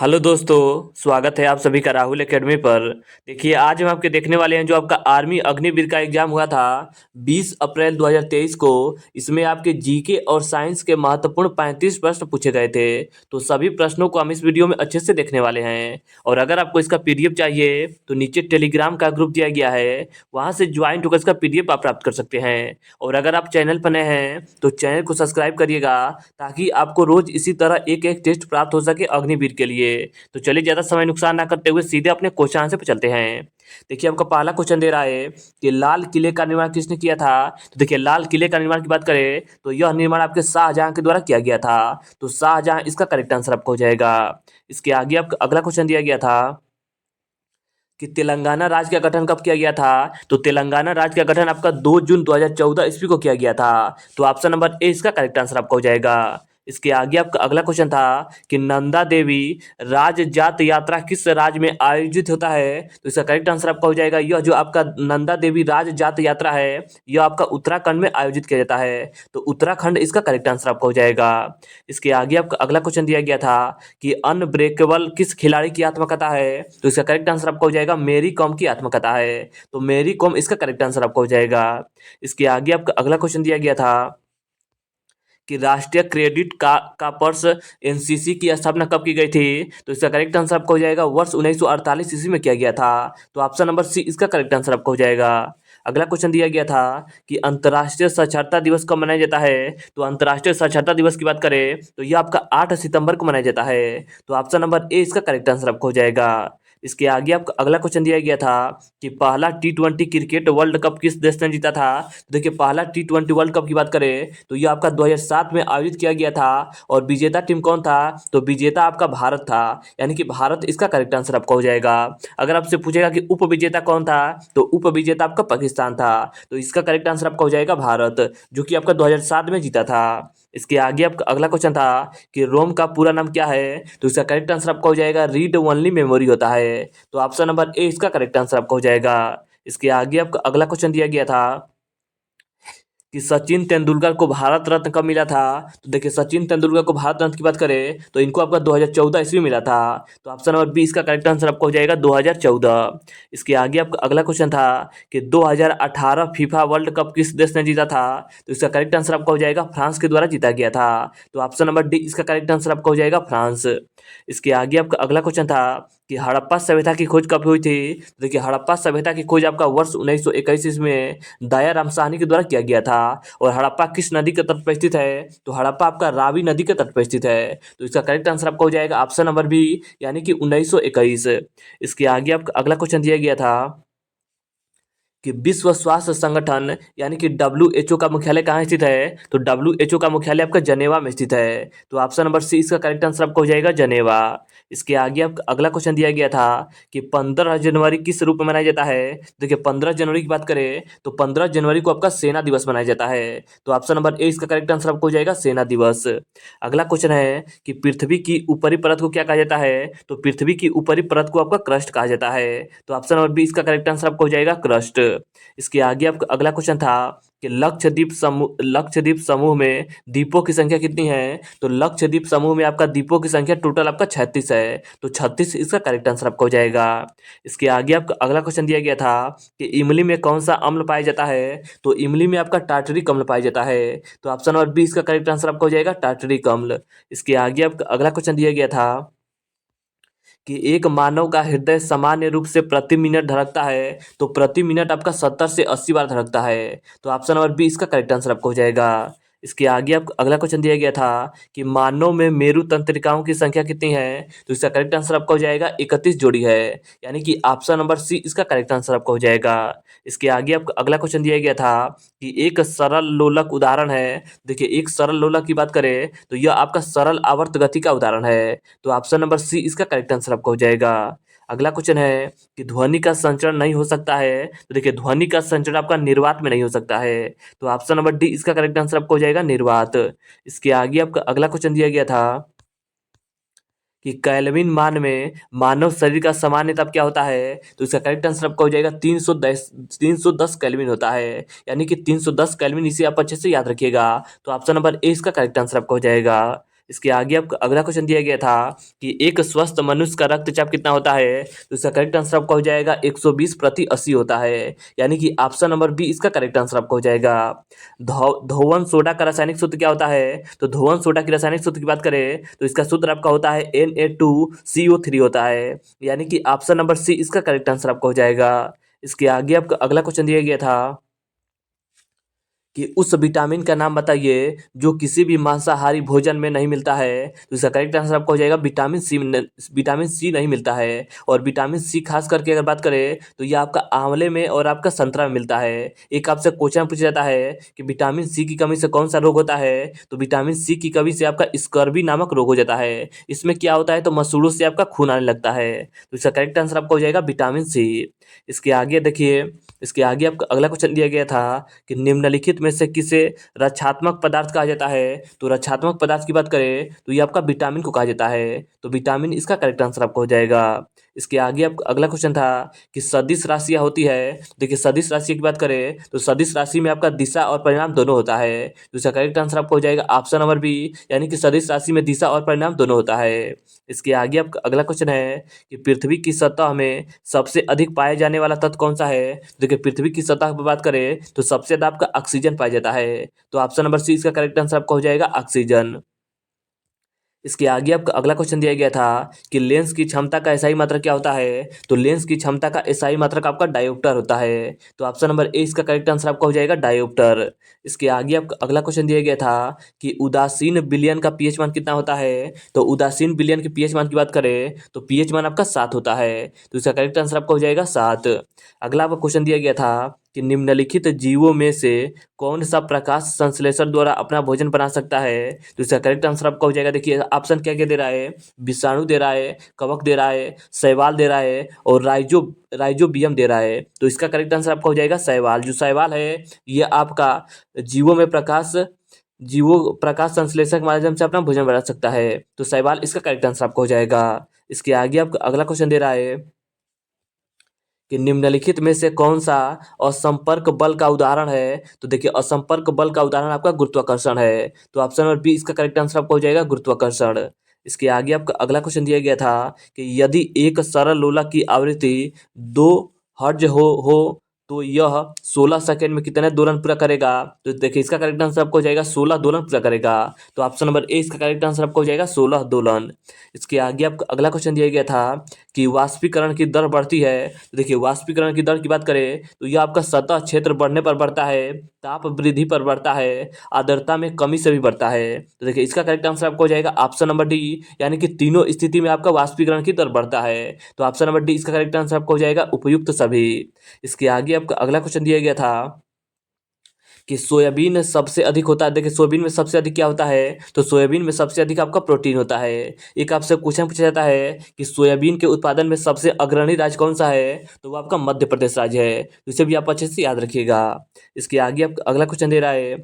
Hello दोस्तों, स्वागत है आप सभी का राहुल एकेडमी पर। देखिए, आज हम आपके देखने वाले हैं जो आपका आर्मी अग्निवीर का एग्जाम हुआ था 20 अप्रैल 2023 को। इसमें आपके जीके और साइंस के महत्वपूर्ण 35 प्रश्न पूछे गए थे। तो सभी प्रश्नों को हम इस वीडियो में अच्छे से देखने वाले हैं। और अगर आपको इसका पीडीएफ चाहिए तो नीचे टेलीग्राम का ग्रुप दिया गया है, वहाँ से ज्वाइन होकर इसका पीडीएफ आप प्राप्त कर सकते हैं। और अगर आप चैनल पर नए हैं तो चैनल को सब्सक्राइब करिएगा, ताकि आपको रोज इसी तरह एक एक टेस्ट प्राप्त हो सके अग्निवीर के लिए। तो चलिए, ज्यादा समय नुकसान ना करते हुए सीधे अपने क्वेश्चन आंसर पे चलते हैं। देखिए, आपका पहला क्वेश्चन दे रहा है कि लाल किले का निर्माण किसने किया था। तो देखिए, लाल किले का निर्माण की बात करें तो यह निर्माण आपके शाहजहां के द्वारा किया गया था। तो शाहजहां इसका करेक्ट आंसर आपको हो जाएगा। इसके आगे आपका अगला क्वेश्चन दिया गया था कि तेलंगाना राज्य का गठन कब किया गया था। तो तेलंगाना राज्य का गठन आपका 2 जून 2014 ईस्वी को किया गया था। तो ऑप्शन नंबर ए इसका करेक्ट आंसर आपका हो जाएगा। इसके आगे आपका अगला क्वेश्चन था कि नंदा देवी राज जात यात्रा किस राज्य में आयोजित होता है। तो इसका करेक्ट आंसर आपका हो जाएगा, यह जो आपका नंदा देवी राज जात यात्रा है यह आपका उत्तराखंड में आयोजित किया जाता है। तो उत्तराखंड इसका करेक्ट आंसर आपका हो जाएगा। इसके आगे आपका अगला क्वेश्चन दिया गया था कि अनब्रेकेबल किस खिलाड़ी की आत्मकथा है। तो इसका करेक्ट आंसर आपका हो जाएगा मेरी कॉम की आत्मकथा है। तो मेरी कॉम इसका करेक्ट आंसर आपका हो जाएगा। इसके आगे आपका अगला क्वेश्चन दिया गया था कि राष्ट्रीय क्रेडिट का पर्स एनसीसी की स्थापना कब की गई थी। तो इसका करेक्ट आंसर आपका हो जाएगा वर्ष 1948 ईस्वी में किया गया था। तो ऑप्शन नंबर सी इसका करेक्ट आंसर आपका हो जाएगा। अगला क्वेश्चन दिया गया था कि अंतर्राष्ट्रीय साक्षरता दिवस कब मनाया जाता है। तो अंतर्राष्ट्रीय साक्षरता दिवस की बात करें तो यह आपका 8 सितंबर को मनाया जाता है। तो ऑप्शन नंबर ए इसका करेक्ट आंसर आपको हो जाएगा। इसके आगे आपका अगला क्वेश्चन दिया गया था कि पहला T20 क्रिकेट वर्ल्ड कप किस देश ने जीता था। तो देखिए, पहला T20 वर्ल्ड कप की बात करें तो यह आपका 2007 में आयोजित किया गया था। और विजेता टीम कौन था। तो विजेता आपका भारत था, यानी कि भारत इसका करेक्ट आंसर आपका हो जाएगा। अगर आपसे पूछेगा कि उप विजेता कौन था तो उप विजेता आपका पाकिस्तान था। तो इसका करेक्ट आंसर आपका हो जाएगा भारत, जो कि आपका 2007 में जीता था। इसके आगे आपका अगला क्वेश्चन था कि रोम का पूरा नाम क्या है। तो इसका करेक्ट आंसर आपका हो जाएगा रीड ओनली मेमोरी होता है। तो ऑप्शन नंबर ए इसका करेक्ट आंसर आपका हो जाएगा। इसके आगे आपका अगला क्वेश्चन दिया गया था कि सचिन तेंदुलकर को भारत रत्न कब मिला था। तो देखिए, सचिन तेंदुलकर को भारत रत्न की बात करें तो इनको आपका 2014 ईस्वी मिला था। तो ऑप्शन नंबर बी इसका करेक्ट आंसर आपको हो जाएगा 2014। इसके आगे आपका अगला क्वेश्चन था कि 2018 फीफा वर्ल्ड कप किस देश ने जीता था। तो इसका करेक्ट आंसर आपका हो जाएगा फ्रांस के द्वारा जीता गया था। तो ऑप्शन नंबर डी इसका करेक्ट आंसर आपका हो जाएगा फ्रांस। इसके आगे आपका अगला क्वेश्चन था कि हड़प्पा सभ्यता की खोज कब हुई थी। तो देखिए, हड़प्पा सभ्यता की खोज आपका वर्ष 1921 ईस्वी में दया राम साहनी के द्वारा किया गया था। और हड़प्पा किस नदी के तट पर स्थित है। तो हड़प्पा आपका रावी नदी के तट पर स्थित है। तो इसका करेक्ट आंसर आपका हो जाएगा ऑप्शन नंबर बी, यानी कि 1921। इसके आगे आपका अगला क्वेश्चन दिया गया था कि विश्व स्वास्थ्य संगठन यानी कि WHO का मुख्यालय कहाँ स्थित है। तो WHO का मुख्यालय आपका जनेवा में स्थित है। तो ऑप्शन नंबर सी इसका करेक्ट आंसर आपका हो जाएगा जनेवा। इसके आगे आपका अगला क्वेश्चन दिया गया था कि 15 जनवरी किस रूप में मनाया जाता है। देखिए, 15 जनवरी की बात करें तो 15 जनवरी को आपका सेना दिवस मनाया जाता है। तो ऑप्शन नंबर ए इसका करेक्ट आंसर आपको हो जाएगा सेना दिवस। अगला क्वेश्चन है कि पृथ्वी की ऊपरी परत को क्या कहा जाता है। तो पृथ्वी की ऊपरी परत को आपका क्रस्ट कहा जाता है। तो ऑप्शन नंबर बी इसका करेक्ट आंसर आपको हो जाएगा क्रस्ट। इसके आगे आपका अगला क्वेश्चन था कि लक्षद्वीप समूह में द्वीपों की संख्या कितनी है। तो लक्षद्वीप समूह में आपका द्वीपों की संख्या टोटल आपका 36 है। तो 36 इसका करेक्ट आंसर आपका हो जाएगा। इसके आगे आपका अगला क्वेश्चन दिया गया था कि इमली में कौन सा अम्ल पाया जाता है। तो इमली में आपका टार्टरिक अम्ल पाया जाता है। तो ऑप्शन नंबर बी इसका करेक्ट आंसर आपका हो जाएगा टार्टरिक अम्ल। इसके आगे आपका अगला क्वेश्चन दिया गया था कि एक मानव का हृदय सामान्य रूप से प्रति मिनट धड़कता है। तो प्रति मिनट आपका 70 से 80 बार धड़कता है। तो ऑप्शन नंबर बी इसका करेक्ट आंसर आपको हो जाएगा। इसके आगे आपको अगला क्वेश्चन दिया गया था कि मानव में मेरु तंत्रिकाओं की संख्या कितनी है। तो इसका करेक्ट आंसर आपका हो जाएगा 31 जोड़ी है, यानी कि ऑप्शन नंबर सी इसका करेक्ट आंसर आपका हो जाएगा। इसके आगे आपको अगला क्वेश्चन दिया गया था कि एक सरल लोलक उदाहरण है। देखिए, एक सरल लोलक की बात करें तो यह आपका सरल आवर्त गति का उदाहरण है। तो ऑप्शन नंबर सी इसका करेक्ट आंसर आपका हो जाएगा। अगला क्वेश्चन है कि ध्वनि का संचरण नहीं हो सकता है। तो देखिए, ध्वनि का संचरण आपका निर्वात में नहीं हो सकता है। तो ऑप्शन नंबर डी इसका करेक्ट आंसर आपको हो जाएगा निर्वात। इसके आगे आपका अगला क्वेश्चन दिया गया था कि केल्विन मान में मानव शरीर का सामान्य ताप क्या होता है। तो इसका करेक्ट आंसर आपका हो जाएगा 310 केल्विन होता है, यानी कि 310 केल्विन। इसे आप अच्छे से याद रखिएगा। तो ऑप्शन नंबर ए इसका करेक्ट आंसर आपका हो जाएगा। इसके आगे आपका अगला क्वेश्चन दिया गया था कि एक स्वस्थ मनुष्य का रक्तचाप कितना होता है, तो इसका करेक्ट आंसर आपका हो जाएगा 120/80 होता है, यानी कि ऑप्शन नंबर बी इसका करेक्ट आंसर आपका हो जाएगा। धोवन सोडा का रासायनिक सूत्र क्या होता है, तो धोवन सोडा की रासायनिक सूत्र की बात करें तो इसका सूत्र आपका होता है Na2CO3 होता है, यानी कि ऑप्शन नंबर सी इसका करेक्ट आंसर आपका हो जाएगा। इसके आगे आपका अगला क्वेश्चन दिया गया था कि उस विटामिन का नाम बताइए जो किसी भी मांसाहारी भोजन में नहीं मिलता है, तो इसका करेक्ट आंसर आपका हो जाएगा विटामिन सी नहीं मिलता है। और विटामिन सी खास करके अगर बात करें तो ये आपका आंवले में और आपका संतरा में मिलता है। एक आपसे क्वेश्चन पूछा जाता है कि विटामिन सी की कमी से कौन सा रोग होता है, तो विटामिन सी की कमी से आपका स्कर्वी नामक रोग हो जाता है। इसमें क्या होता है, तो मसूड़ों से आपका खून आने लगता है, तो इसका करेक्ट आंसर आपका हो जाएगा विटामिन सी। इसके आगे देखिए, इसके आगे आपका अगला क्वेश्चन दिया गया था कि निम्नलिखित में से किसे रक्षात्मक पदार्थ कहा जाता है, तो रक्षात्मक पदार्थ की बात करें तो ये आपका विटामिन को कहा जाता है, तो विटामिन इसका करेक्ट आंसर आपका हो जाएगा। इसके आगे आपका अगला क्वेश्चन था कि सदिश राशियाँ होती है, देखिए सदिश राशि की बात करें तो सदिश राशि में आपका दिशा और परिणाम दोनों होता है, तो इसका करेक्ट आंसर आपका हो जाएगा ऑप्शन नंबर बी, यानी कि सदिश राशि में दिशा और परिणाम दोनों होता है। इसके आगे आपका अगला क्वेश्चन है कि पृथ्वी की सतह में सबसे अधिक पाए जाने वाला तत्व कौन सा है, देखिए पृथ्वी की सतह पर बात करें तो सबसे ज्यादा आपका ऑक्सीजन पाया जाता है, तो ऑप्शन नंबर सी इसका करेक्ट आंसर आपका हो जाएगा ऑक्सीजन। इसके आगे आपका अगला क्वेश्चन दिया गया था कि लेंस की क्षमता का एसआई मात्रक क्या होता है, तो लेंस की क्षमता का एसआई मात्रक आपका डायोप्टर होता है, तो ऑप्शन नंबर ए इसका करेक्ट आंसर आपका हो जाएगा डायोप्टर। इसके आगे आपका अगला क्वेश्चन दिया गया था कि उदासीन विलयन का पीएच मान कितना होता है, तो उदासीन विलयन के पीएच मान की बात करें तो पीएच मान आपका 7 होता है, तो इसका करेक्ट आंसर आपका हो जाएगा 7। अगला आपका क्वेश्चन दिया गया था कि निम्नलिखित जीवों में से कौन सा प्रकाश संश्लेषण द्वारा अपना भोजन बना सकता है, तो इसका करेक्ट आंसर आपका हो जाएगा। देखिए ऑप्शन क्या क्या दे रहा है, विषाणु दे रहा है, कवक दे रहा है, शैवाल दे रहा है और राइजोबियम दे रहा है, तो इसका करेक्ट आंसर आपका हो जाएगा शैवाल। जो शैवाल है ये आपका जीवों में प्रकाश संश्लेषण के माध्यम से अपना भोजन बना सकता है, तो शैवाल इसका करेक्ट आंसर आपका हो जाएगा। इसके आगे आपका अगला क्वेश्चन दे रहा है कि निम्नलिखित में से कौन सा असंपर्क बल का उदाहरण है, तो देखिए असंपर्क बल का उदाहरण आपका गुरुत्वाकर्षण है, तो ऑप्शन नंबर बी इसका करेक्ट आंसर आपका हो जाएगा गुरुत्वाकर्षण। इसके आगे आपका अगला क्वेश्चन दिया गया था कि यदि एक सरल लोला की आवृत्ति 2 हर्ट्ज हो तो यह 16 सेकंड में कितने दोलन पूरा करेगा, तो देखिए इसका करेक्ट आंसर आपको हो जाएगा 16 दोलन पूरा करेगा, तो ऑप्शन नंबर ए इसका करेक्ट आंसर आपको हो जाएगा 16 दोलन। इसके आगे आपका अगला क्वेश्चन दिया गया था कि वाष्पीकरण की दर बढ़ती है, तो देखिए वाष्पीकरण की दर की बात करें तो यह आपका सतह क्षेत्र बढ़ने पर बढ़ता है, ताप वृद्धि पर बढ़ता है, आर्द्रता में कमी से भी बढ़ता है, तो देखिए इसका करेक्ट आंसर आपको हो जाएगा ऑप्शन नंबर डी, यानी कि तीनों स्थिति में आपका वाष्पीकरण की दर बढ़ता है, तो ऑप्शन नंबर डी इसका करेक्ट आंसर आपको हो जाएगा उपयुक्त सभी। इसके आगे आपका अगला क्वेश्चन दिया गया था कि सोयाबीन सबसे अधिक होता है, देखिए सोयाबीन में सबसे अधिक क्या होता है, तो सोयाबीन में सबसे अधिक आपका प्रोटीन होता है। एक आपसे क्वेश्चन पूछा जाता है कि सोयाबीन के उत्पादन में सबसे अग्रणी राज्य कौन सा है, तो वो आपका मध्य प्रदेश राज्य है, तो इसे भी आप अच्छे से याद रखिएगा। इसके आगे आपका अगला क्वेश्चन दे रहा है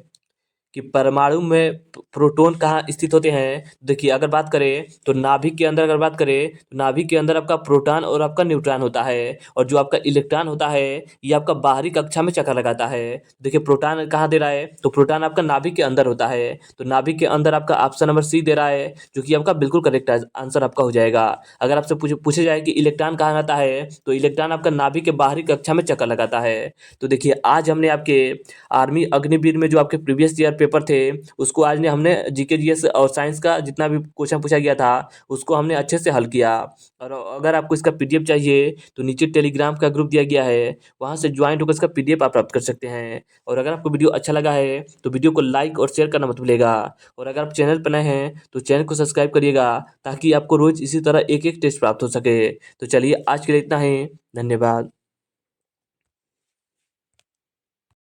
कि परमाणु में प्रोटॉन कहाँ स्थित होते हैं, देखिए अगर बात करें तो नाभिक के अंदर, अगर बात करें तो नाभिक के अंदर आपका प्रोटॉन और आपका न्यूट्रॉन होता है, और जो आपका इलेक्ट्रॉन होता है ये आपका बाहरी कक्षा में चक्कर लगाता है। देखिए प्रोटॉन कहाँ दे रहा है, तो प्रोटॉन आपका नाभिक के अंदर होता है, तो नाभिक के अंदर आपका ऑप्शन नंबर सी दे रहा है, जो कि आपका बिल्कुल करेक्ट आंसर आपका हो जाएगा। अगर आपसे पूछे जाए कि इलेक्ट्रॉन कहाँ रहता है, तो इलेक्ट्रॉन आपका नाभिक के बाहरी कक्षा में चक्कर लगाता है। तो देखिए आज हमने आपके आर्मी अग्निवीर में जो आपके प्रीवियस ईयर पेपर थे उसको आज ने हमने जीके जीएस और साइंस का जितना भी क्वेश्चन पूछा गया था उसको हमने अच्छे से हल किया। और अगर आपको इसका पीडीएफ चाहिए तो नीचे टेलीग्राम का ग्रुप दिया गया है, वहाँ से ज्वाइन होकर इसका पीडीएफ आप प्राप्त कर सकते हैं। और अगर आपको वीडियो अच्छा लगा है तो वीडियो को लाइक और शेयर करना मत भूलिएगा, और अगर आप चैनल पर नए हैं तो चैनल को सब्सक्राइब करिएगा ताकि आपको रोज इसी तरह एक एक टेस्ट प्राप्त हो सके। तो चलिए आज के लिए इतना ही, धन्यवाद।